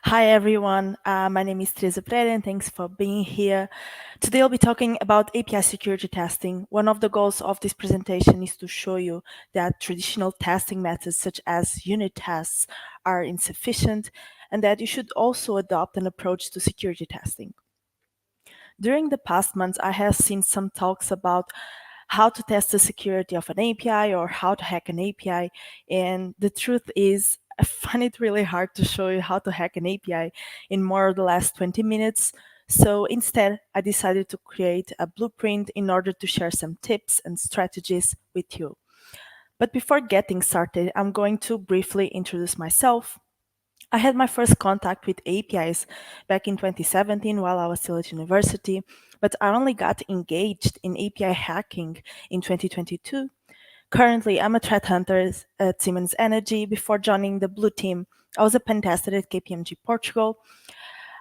Hi everyone, my name is Teresa Pereira and thanks for being here. Today I'll be talking about API security testing. One of the goals of this presentation is to show you that traditional testing methods such as unit tests are insufficient and that you should also adopt an approach to security testing. During the past months, I have seen some talks about how to test the security of an API or how to hack an API. And the truth is, I find it really hard to show you how to hack an API in more or less 20 minutes. So instead, I decided to create a blueprint in order to share some tips and strategies with you. But before getting started, I'm going to briefly introduce myself. I had my first contact with APIs back in 2017 while I was still at university, but I only got engaged in API hacking in 2022. Currently, I'm a threat hunter at Siemens Energy. Before joining the Blue Team, I was a pen tester at KPMG Portugal.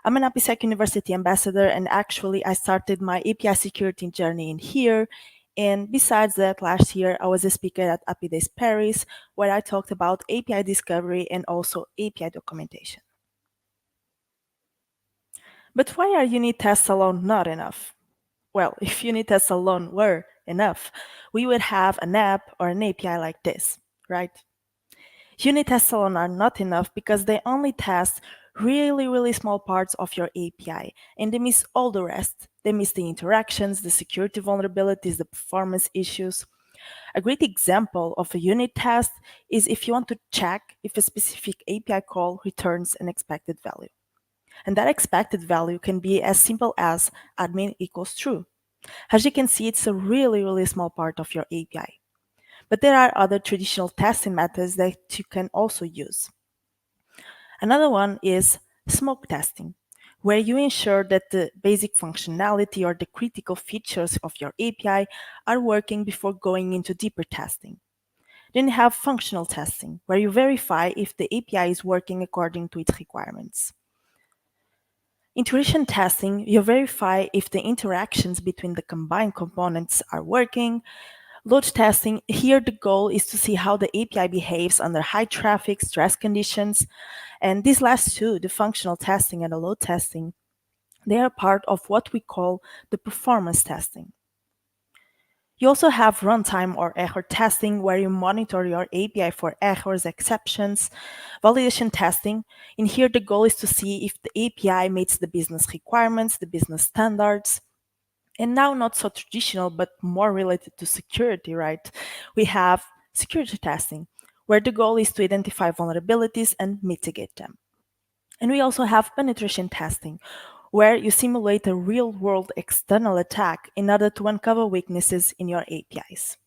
I'm an APIsec University ambassador, and actually, I started my API security journey in here. And besides that, last year, I was a speaker at Apidays Paris, where I talked about API discovery and also API documentation. But why are unit tests alone not enough? Well, if unit tests alone were enough, we would have an app or an API like this, right? Unit tests alone are not enough because they only test really small parts of your API and they miss all the rest. They miss the interactions, the security vulnerabilities, the performance issues. A great example of a unit test is if you want to check if a specific API call returns an expected value. And that expected value can be as simple as admin equals true. As you can see, it's a really small part of your API. But there are other traditional testing methods that you can also use. Another one is smoke testing, where you ensure that the basic functionality or the critical features of your API are working before going into deeper testing. Then you have functional testing, where you verify if the API is working according to its requirements. Integration testing, you verify if the interactions between the combined components are working. Load testing, here the goal is to see how the API behaves under high traffic, stress conditions. And these last two, the functional testing and the load testing, they are part of what we call the performance testing. You also have runtime or error testing, where you monitor your API for errors, exceptions. Validation testing, in here the goal is to see if the API meets the business requirements, the business standards. And now not so traditional, but more related to security, right? We have security testing, where the goal is to identify vulnerabilities and mitigate them. And we also have penetration testing, where you simulate a real-world external attack in order to uncover weaknesses in your APIs.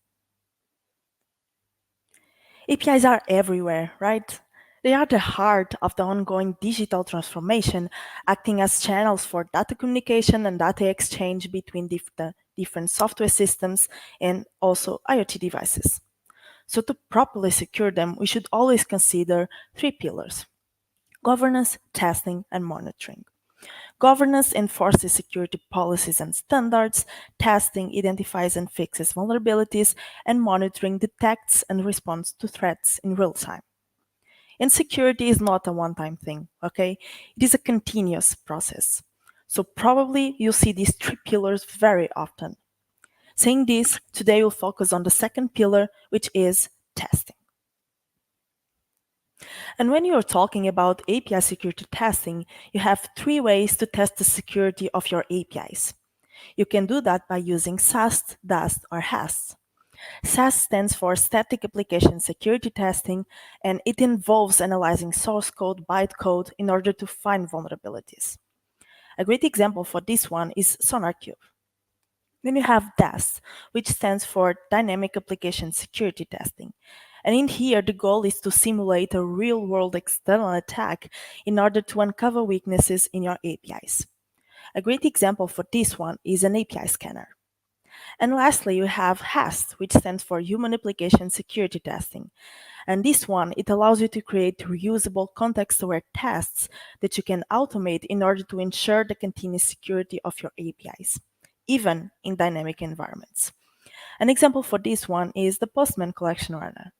APIs are everywhere, right? They are the heart of the ongoing digital transformation, acting as channels for data communication and data exchange between different software systems and also IoT devices. So to properly secure them, we should always consider three pillars: governance, testing, and monitoring. Governance enforces security policies and standards, testing identifies and fixes vulnerabilities, and monitoring detects and responds to threats in real time. And security is not a one-time thing, okay? It is a continuous process. So probably you'll see these three pillars very often. Saying this, today we'll focus on the second pillar, which is testing. And when you're talking about API security testing, you have three ways to test the security of your APIs. You can do that by using SAST, DAST, or HAST. SAST stands for Static Application Security Testing, and it involves analyzing source code, bytecode, in order to find vulnerabilities. A great example for this one is SonarQube. Then you have DAST, which stands for Dynamic Application Security Testing. And in here, the goal is to simulate a real-world external attack in order to uncover weaknesses in your APIs. A great example for this one is an API scanner. And lastly, you have HAST, which stands for Human Application Security Testing. And this one, it allows you to create reusable context-aware tests that you can automate in order to ensure the continuous security of your APIs, even in dynamic environments. An example for this one is the Postman collection runner.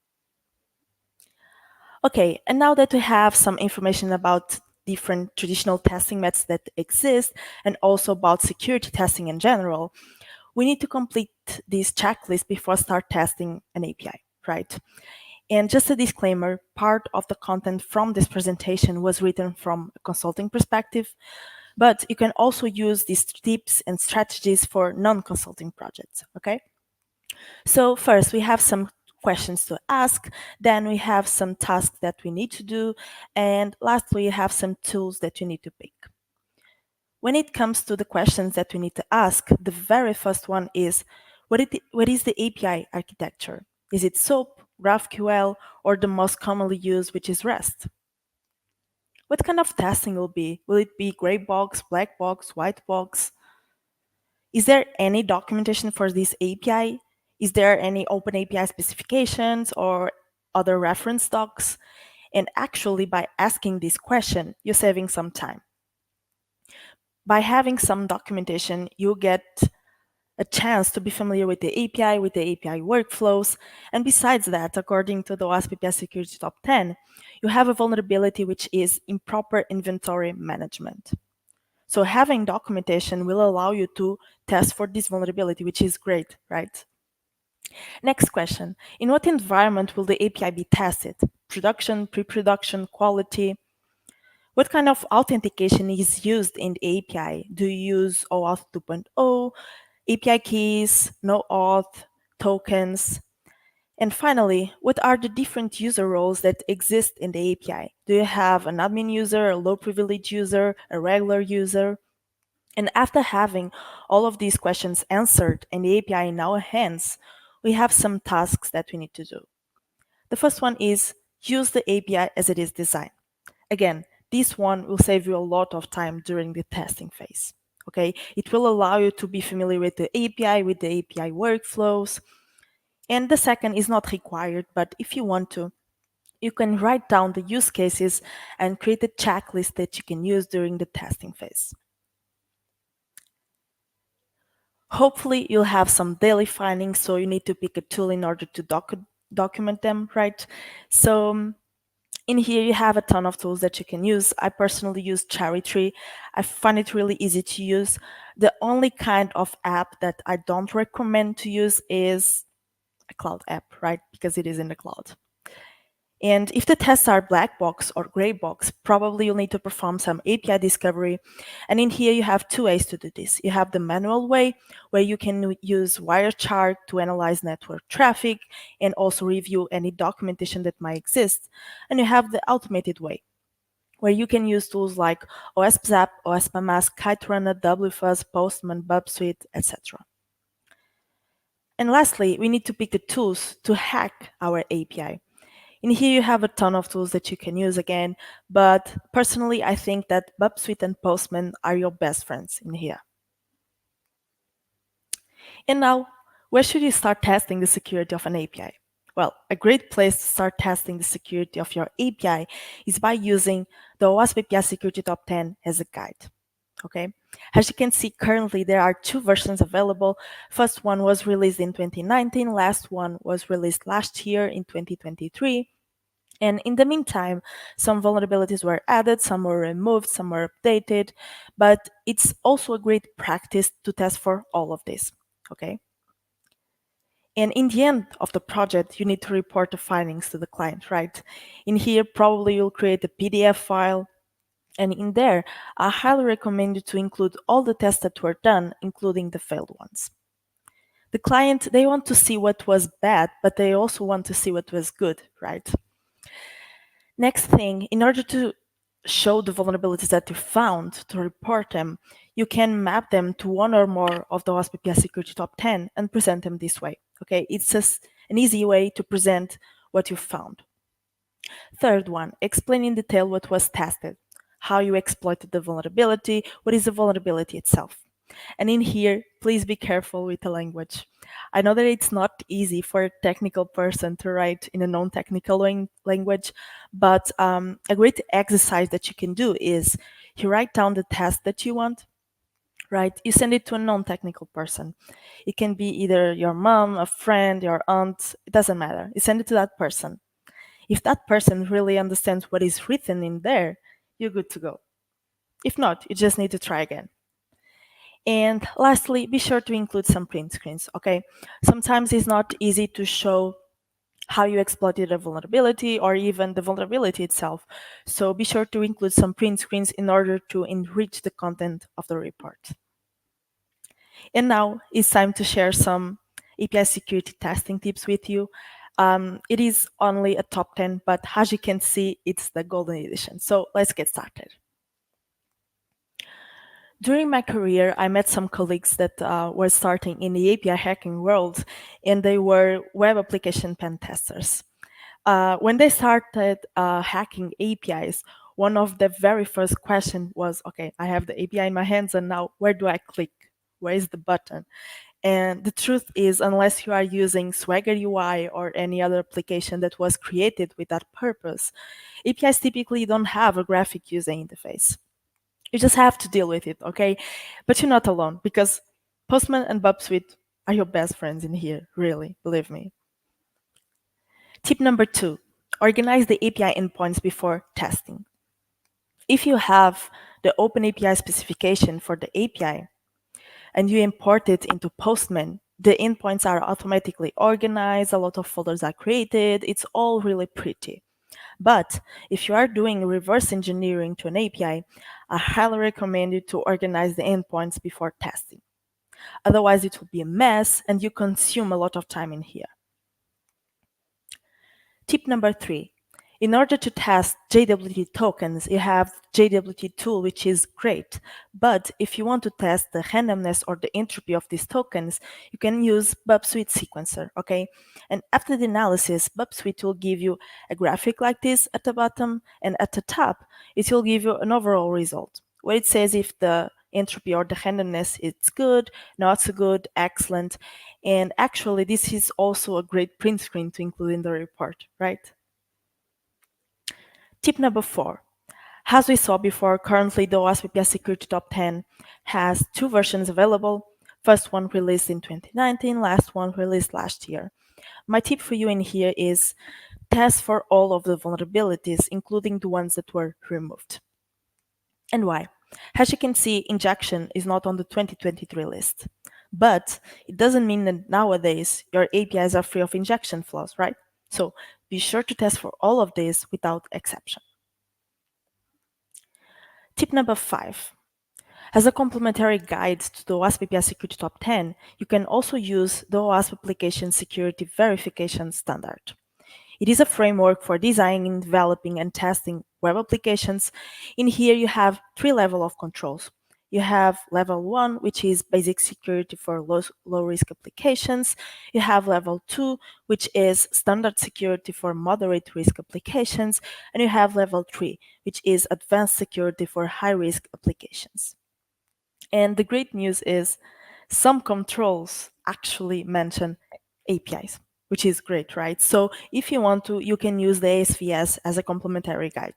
Okay, and now that we have some information about different traditional testing methods that exist and also about security testing in general, we need to complete this checklist before start testing an API, right? And just a disclaimer, part of the content from this presentation was written from a consulting perspective, but you can also use these tips and strategies for non-consulting projects, okay? So first, we have some questions to ask, then we have some tasks that we need to do, and lastly, we have some tools that you need to pick. When it comes to the questions that we need to ask, the very first one is, what is the API architecture? Is it SOAP, GraphQL, or the most commonly used, which is REST? What kind of testing will be? Will it be gray box, black box, white box? Is there any documentation for this API? Is there any open API specifications or other reference docs? And actually, by asking this question, you're saving some time. By having some documentation, you get a chance to be familiar with the API, with the API workflows. And besides that, according to the OWASP API Security Top 10, you have a vulnerability which is improper inventory management. So having documentation will allow you to test for this vulnerability, which is great, right? Next question. In what environment will the API be tested? Production, pre-production, quality? What kind of authentication is used in the API? Do you use OAuth 2.0, API keys, no auth, tokens? And finally, what are the different user roles that exist in the API? Do you have an admin user, a low privilege user, a regular user? And after having all of these questions answered and the API in our hands, we have some tasks that we need to do. The first one is use the API as it is designed. Again, this one will save you a lot of time during the testing phase. Okay, it will allow you to be familiar with the API, with the API workflows. And the second is not required, but if you want to, you can write down the use cases and create a checklist that you can use during the testing phase. Hopefully you'll have some daily findings, so you need to pick a tool in order to document them, right? So in here you have a ton of tools that you can use. I personally use Cherry Tree. I find it really easy to use. The only kind of app that I don't recommend to use is a cloud app, right? Because it is in the cloud. And if the tests are black box or gray box, probably you'll need to perform some API discovery. And in here, you have two ways to do this. You have the manual way, where you can use Wireshark to analyze network traffic and also review any documentation that might exist. And you have the automated way, where you can use tools like OSPZAP, OSPMask, KiteRunner, WFuzz, Postman, BubSuite, etc. And lastly, we need to pick the tools to hack our API. In here, you have a ton of tools that you can use again, but personally, I think that BubSuite and Postman are your best friends in here. And now, where should you start testing the security of an API? Well, a great place to start testing the security of your API is by using the OWASP API Security Top 10 as a guide. Okay, as you can see, currently there are two versions available. First one was released in 2019, last one was released last year in 2023. And in the meantime, some vulnerabilities were added, some were removed, some were updated, but it's also a great practice to test for all of this, okay? And in the end of the project, you need to report the findings to the client, right? In here, probably you'll create a PDF file, and in there, I highly recommend you to include all the tests that were done, including the failed ones. The client, they want to see what was bad, but they also want to see what was good, right? Next thing, in order to show the vulnerabilities that you found, to report them, you can map them to one or more of the OWASP API Security Top 10 and present them this way. Okay, it's just an easy way to present what you found. Third one, explain in detail what was tested, how you exploited the vulnerability, what is the vulnerability itself. And in here, please be careful with the language. I know that it's not easy for a technical person to write in a non-technical language, but a great exercise that you can do is you write down the test that you want, right? You send it to a non-technical person. It can be either your mom, a friend, your aunt, it doesn't matter. You send it to that person. If that person really understands what is written in there, you're good to go. If not, you just need to try again. And lastly, be sure to include some print screens, okay? Sometimes it's not easy to show how you exploited a vulnerability or even the vulnerability itself. So be sure to include some print screens in order to enrich the content of the report. And now it's time to share some API security testing tips with you. It is only a top 10, but as you can see, it's the golden edition. So let's get started. During my career, I met some colleagues that were starting in the API hacking world, and they were web application pen testers. When they started hacking APIs, one of the very first questions was, okay, I have the API in my hands, and now where do I click? Where is the button? And the truth is, unless you are using Swagger UI or any other application that was created with that purpose, APIs typically don't have a graphic user interface. You just have to deal with it, okay? But you're not alone, because Postman and Bubsuite are your best friends in here, really, believe me. Tip number 2, organize the API endpoints before testing. If you have the OpenAPI specification for the API and you import it into Postman, the endpoints are automatically organized, a lot of folders are created, it's all really pretty. But if you are doing reverse engineering to an API, I highly recommend you to organize the endpoints before testing. Otherwise, it will be a mess and you consume a lot of time in here. Tip number 3. In order to test JWT tokens, you have JWT tool, which is great. But if you want to test the randomness or the entropy of these tokens, you can use Bubsuite sequencer, okay? And after the analysis, Bubsuite will give you a graphic like this at the bottom, and at the top, it will give you an overall result, where it says if the entropy or the randomness is good, not so good, excellent. And actually, this is also a great print screen to include in the report, right? Tip number 4. As we saw before, currently the OWASP API Security Top 10 has 2 versions available. First one released in 2019, last one released last year. My tip for you in here is test for all of the vulnerabilities, including the ones that were removed. And why? As you can see, injection is not on the 2023 list. But it doesn't mean that nowadays your APIs are free of injection flaws, right? So be sure to test for all of these without exception. Tip number 5. As a complementary guide to the OWASP API Security Top 10, you can also use the OWASP Application Security Verification Standard. It is a framework for designing, developing, and testing web applications. In here, you have 3 levels of controls. You have level 1, which is basic security for low-risk applications. You have level 2, which is standard security for moderate risk applications. And you have level 3, which is advanced security for high-risk applications. And the great news is some controls actually mention APIs, which is great, right? So if you want to, you can use the ASVS as a complementary guide.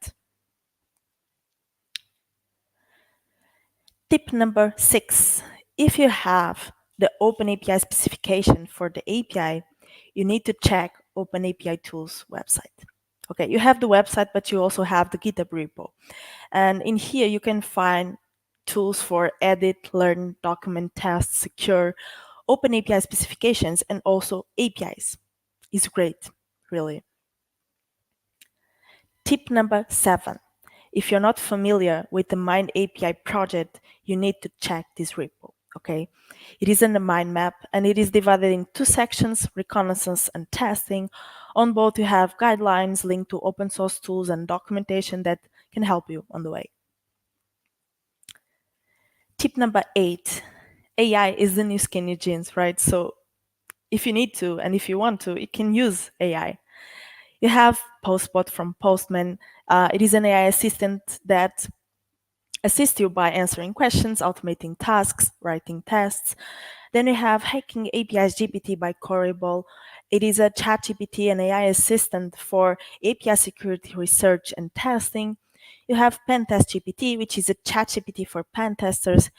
Tip number 6. If you have the OpenAPI specification for the API, you need to check OpenAPI Tools website. Okay, you have the website, but you also have the GitHub repo. And in here, you can find tools for edit, learn, document, test, secure, OpenAPI specifications, and also APIs. It's great, really. Tip number 7. If you're not familiar with the Mind API project, you need to check this repo, okay? It is in the mind map, and it is divided in 2 sections, reconnaissance and testing. On both, you have guidelines linked to open source tools and documentation that can help you on the way. Tip number 8. AI is the new skinny jeans, right? So if you need to, and if you want to, you can use AI. You have Postbot from Postman. It is an AI assistant that assists you by answering questions, automating tasks, writing tests. Then you have Hacking APIs GPT by Corable. It is a ChatGPT and AI assistant for API security research and testing. You have Pentest GPT, which is a ChatGPT for pen testers.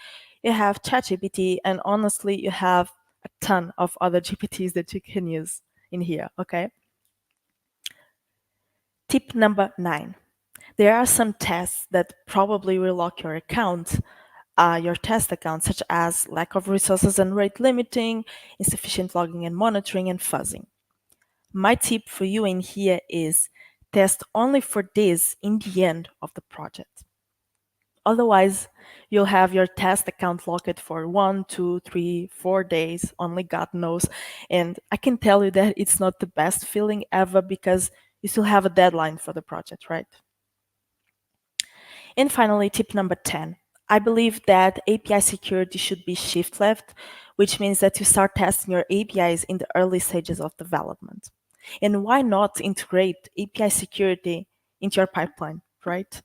You have ChatGPT, and honestly, you have a ton of other GPTs that you can use in here, okay? Tip number 9. There are some tests that probably will lock your test account, such as lack of resources and rate limiting, insufficient logging and monitoring, and fuzzing. My tip for you in here is test only for this in the end of the project. Otherwise, you'll have your test account locked for 1, 2, 3, 4 days, only God knows. And I can tell you that it's not the best feeling ever because you still have a deadline for the project, right? And finally, tip number 10. I believe that API security should be shift left, which means that you start testing your APIs in the early stages of development. And why not integrate API security into your pipeline, right?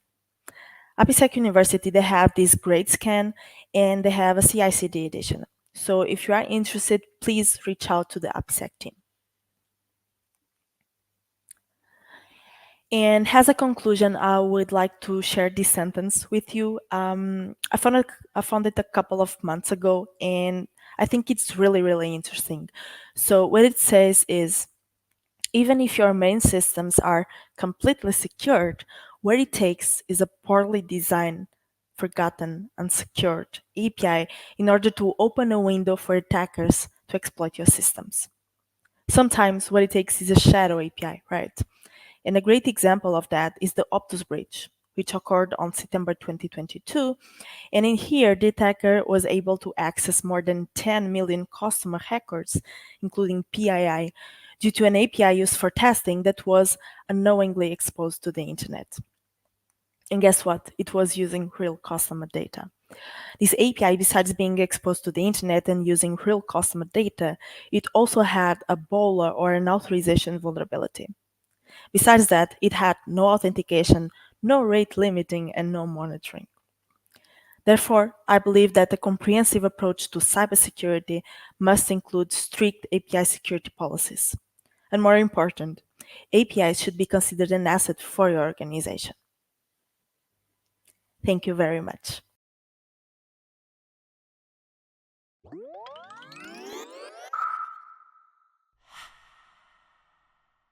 APIsec University, they have this great scan and they have a CI/CD edition. So if you are interested, please reach out to the APIsec team. And as a conclusion, I would like to share this sentence with you. I found it a couple of months ago, and I think it's really, really interesting. So what it says is, even if your main systems are completely secured, what it takes is a poorly designed, forgotten, unsecured API in order to open a window for attackers to exploit your systems. Sometimes what it takes is a shadow API, right? And a great example of that is the Optus breach, which occurred on September 2022. And in here, the attacker was able to access more than 10 million customer records, including PII, due to an API used for testing that was unknowingly exposed to the internet. And guess what? It was using real customer data. This API, besides being exposed to the internet and using real customer data, it also had a BOLA or an authorization vulnerability. Besides that, it had no authentication, no rate limiting, and no monitoring. Therefore, I believe that a comprehensive approach to cybersecurity must include strict API security policies. And more important, APIs should be considered an asset for your organization. Thank you very much.